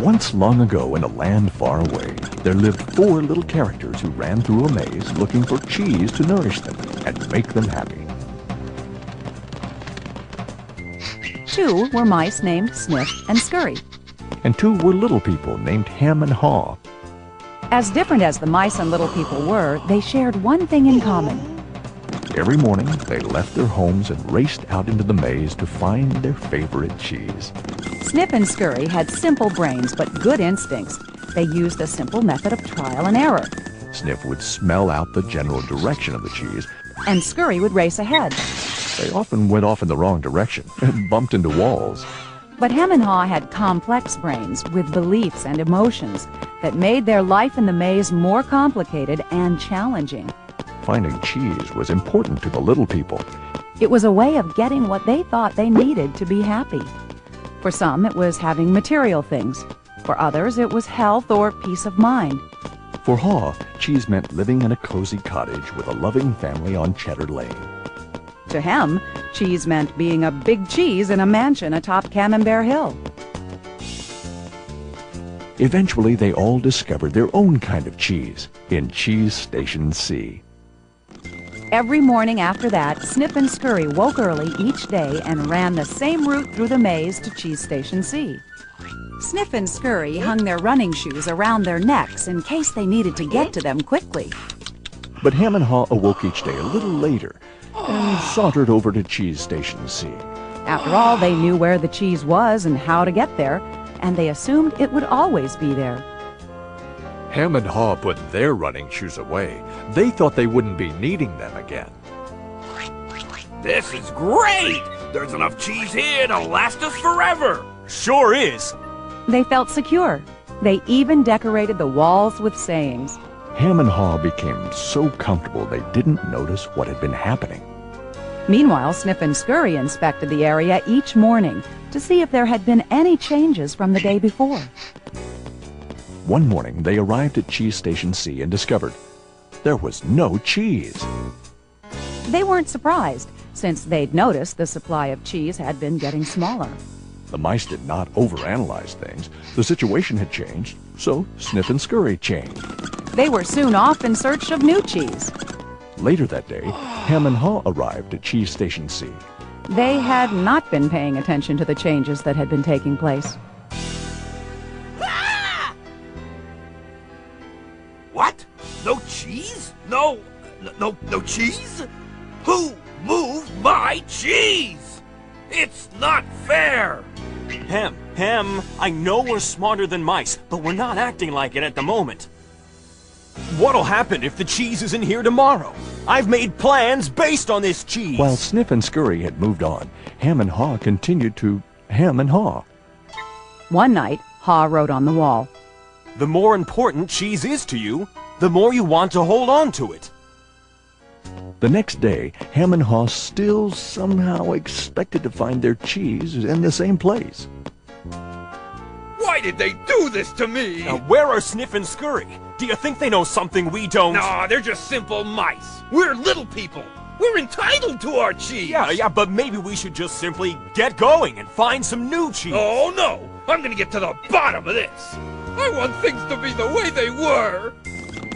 Once long ago in a land far away, there lived four little characters who ran through a maze looking for cheese to nourish them and make them happy. Two were mice named Snip and Scurry. And two were little people named Hem and Haw. As different as the mice and little people were, they shared one thing in common. Every morning, they left their homes and raced out into the maze to find their favorite cheese. Snip and Scurry had simple brains but good instincts. They used a simple method of trial and error. Snip would smell out the general direction of the cheese, and Scurry would race ahead. They often went off in the wrong direction and bumped into walls. But Hem and Haw had complex brains with beliefs and emotions that made their life in the maze more complicated and challenging. Finding cheese was important to the little people. It was a way of getting what they thought they needed to be happy. For some, it was having material things. For others, it was health or peace of mind. For Haw, cheese meant living in a cozy cottage with a loving family on Cheddar Lane. To Hem, cheese meant being a big cheese in a mansion atop Camembert Hill. Eventually, they all discovered their own kind of cheese in Cheese Station C. Every morning after that, Snip and Scurry woke early each day and ran the same route through the maze to Cheese Station C. Snip and Scurry hung their running shoes around their necks in case they needed to get to them quickly. But Hem and Haw awoke each day a little later and sauntered over to Cheese Station C. After all, they knew where the cheese was and how to get there, and they assumed it would always be there. Hem and Haw put their running shoes away. They thought they wouldn't be needing them again. This is great! There's enough cheese here to last us forever! Sure is! They felt secure. They even decorated the walls with sayings. Hem and Haw became so comfortable they didn't notice what had been happening. Meanwhile, Snip and Scurry inspected the area each morning to see if there had been any changes from the day before. One morning, they arrived at Cheese Station C and discovered there was no cheese. They weren't surprised, since they'd noticed the supply of cheese had been getting smaller. The mice did not overanalyze things. The situation had changed, so Snip and Scurry changed. They were soon off in search of new cheese. Later that day, Hem and Haw arrived at Cheese Station C. They had not been paying attention to the changes that had been taking place. What? No cheese? No cheese? Who moved my cheese? It's not fair! Hem, I know we're smarter than mice, but we're not acting like it at the moment. What'll happen if the cheese isn't here tomorrow? I've made plans based on this cheese. While Snip and Scurry had moved on, Hem and Haw continued to hem and haw. One night, Haw wrote on the wall, "The more important cheese is to you, the more you want to hold on to it." The next day, Hem and Haw still somehow expected to find their cheese in the same place. Why did they do this to me? Now, where are Snip and Scurry? Do you think they know something we don't? No, they're just simple mice. We're little people. We're entitled to our cheese. Yeah, but maybe we should just simply get going and find some new cheese. Oh, no. I'm gonna get to the bottom of this. I want things to be the way they were.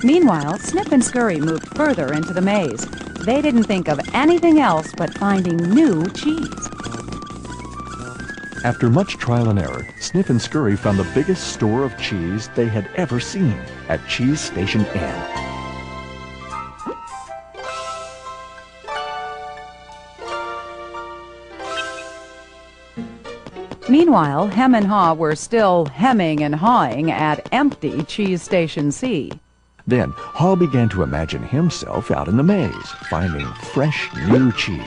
Meanwhile, Snip and Scurry moved further into the maze. They didn't think of anything else but finding new cheese. After much trial and error, Snip and Scurry found the biggest store of cheese they had ever seen at Cheese Station N. Meanwhile, Hem and Haw were still hemming and hawing at empty Cheese Station C. Then, Haw began to imagine himself out in the maze, finding fresh, new cheese.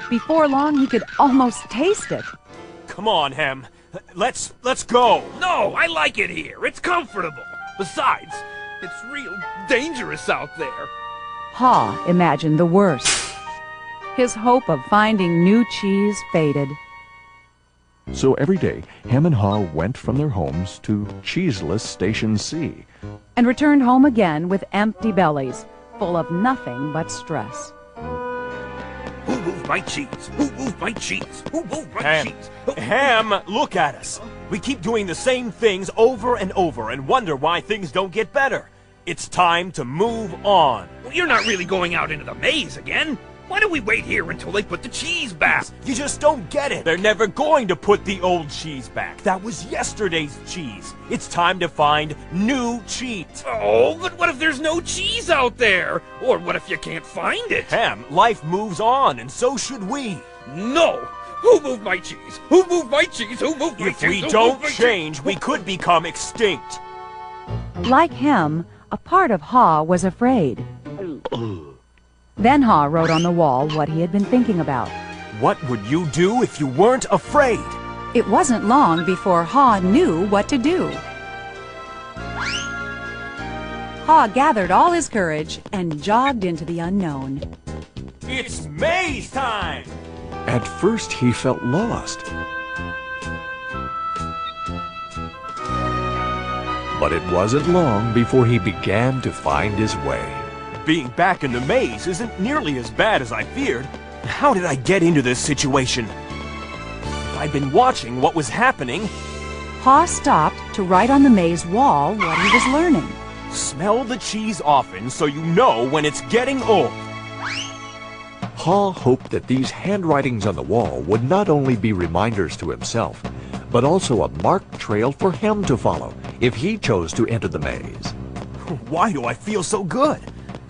Before long, he could almost taste it. Come on, Hem. Let's go. No, I like it here. It's comfortable. Besides, it's real dangerous out there. Haw imagined the worst. His hope of finding new cheese faded. So every day, Hem and Haw went from their homes to Cheeseless Station C. And returned home again with empty bellies, full of nothing but stress. Who moved my cheese? Who moved my cheese? Who moved my Ham, cheese? Ham, look at us. We keep doing the same things over and over and wonder why things don't get better. It's time to move on. Well, you're not really going out into the maze again. Why don't we wait here until they put the cheese back? You just don't get it. They're never going to put the old cheese back. That was yesterday's cheese. It's time to find new cheese. Oh, but what if there's no cheese out there? Or what if you can't find it? Ham, life moves on, and so should we. No! Who moved my cheese? Who moved my cheese? Who moved my If cheese? we Who don't moved my change, cheese? we could become extinct. Like him, a part of Haw was afraid. Then Haw wrote on the wall what he had been thinking about. What would you do if you weren't afraid? It wasn't long before Haw knew what to do. Haw gathered all his courage and jogged into the unknown. It's maze time! At first, he felt lost. But it wasn't long before he began to find his way. Being back in the maze isn't nearly as bad as I feared. How did I get into this situation? If I'd been watching what was happening, Haw stopped to write on the maze wall what he was learning. smell the cheese often so you know when it's getting old. Haw hoped that these handwritings on the wall would not only be reminders to himself, but also a marked trail for him to follow if he chose to enter the maze. Why do I feel so good?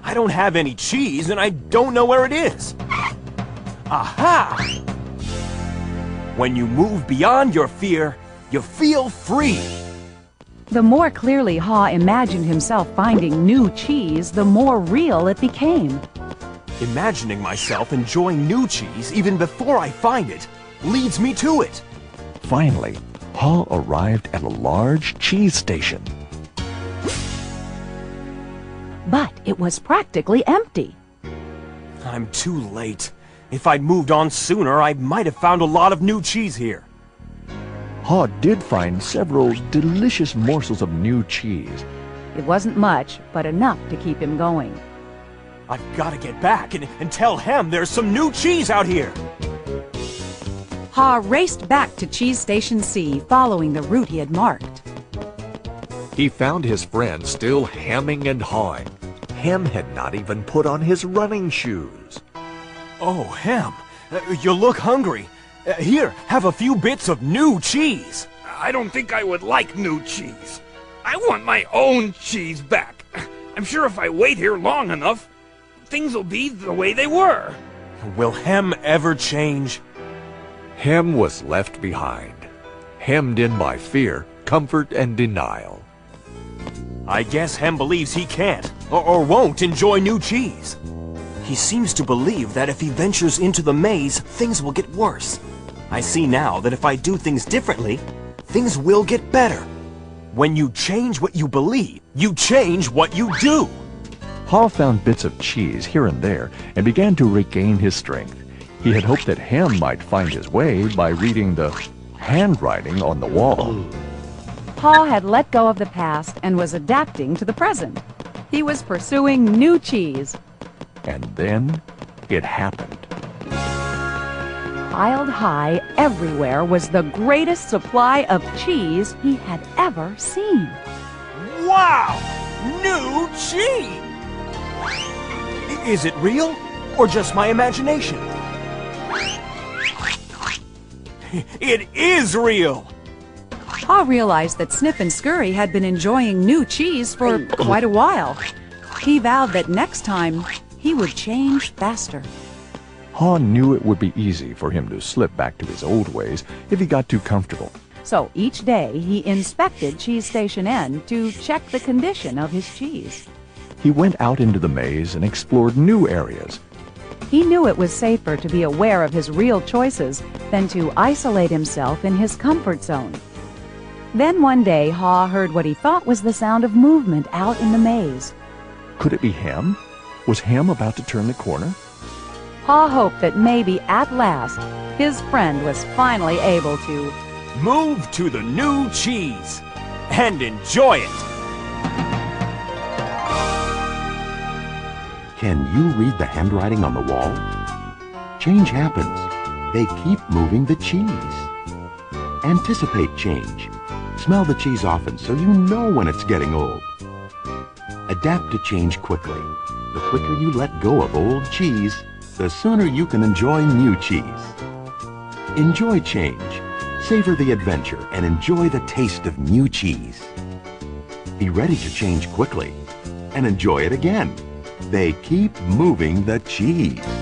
I don't have any cheese and I don't know where it is. Aha! When you move beyond your fear, you feel free. The more clearly Haw imagined himself finding new cheese, the more real it became. Imagining myself enjoying new cheese even before I find it leads me to it. Finally, Haw arrived at a large cheese station. But it was practically empty. I'm too late. If I'd moved on sooner, I might have found a lot of new cheese here. Haw did find several delicious morsels of new cheese. It wasn't much, but enough to keep him going. I've got to get back and tell Hem there's some new cheese out here. Haw raced back to Cheese Station C, following the route he had marked. He found his friend still hemming and hawing. Hem had not even put on his running shoes. Oh, Hem, you look hungry. Here, have a few bits of new cheese. I don't think I would like new cheese. I want my own cheese back. I'm sure if I wait here long enough, things will be the way they were. Will Hem ever change? Hem was left behind, hemmed in by fear, comfort, and denial. I guess Hem believes he can't or won't enjoy new cheese. He seems to believe that if he ventures into the maze, things will get worse. I see now that if I do things differently, things will get better. When you change what you believe, you change what you do. Haw found bits of cheese here and there and began to regain his strength. He had hoped that Hem might find his way by reading the handwriting on the wall. Haw had let go of the past and was adapting to the present. He was pursuing new cheese. And then it happened. Piled high everywhere was the greatest supply of cheese he had ever seen. Wow! New cheese! Is it real or just my imagination? It is real! Haw realized that Snip and Scurry had been enjoying new cheese for quite a while. He vowed that next time he would change faster. Haw knew it would be easy for him to slip back to his old ways if he got too comfortable. So each day he inspected Cheese Station N to check the condition of his cheese. He went out into the maze and explored new areas. He knew it was safer to be aware of his real choices than to isolate himself in his comfort zone. Then one day Haw heard what he thought was the sound of movement out in the maze. Could it be Hem? Was Hem about to turn the corner? Haw hoped that maybe at last his friend was finally able to Move to the new cheese and enjoy it. Can you read the handwriting on the wall? change happens, they keep moving the cheese. Anticipate change. Smell the cheese often so you know when it's getting old. Adapt to change quickly. The quicker you let go of old cheese, the sooner you can enjoy new cheese. Enjoy change. Savor the adventure and enjoy the taste of new cheese. Be ready to change quickly and enjoy it again. They keep moving the cheese.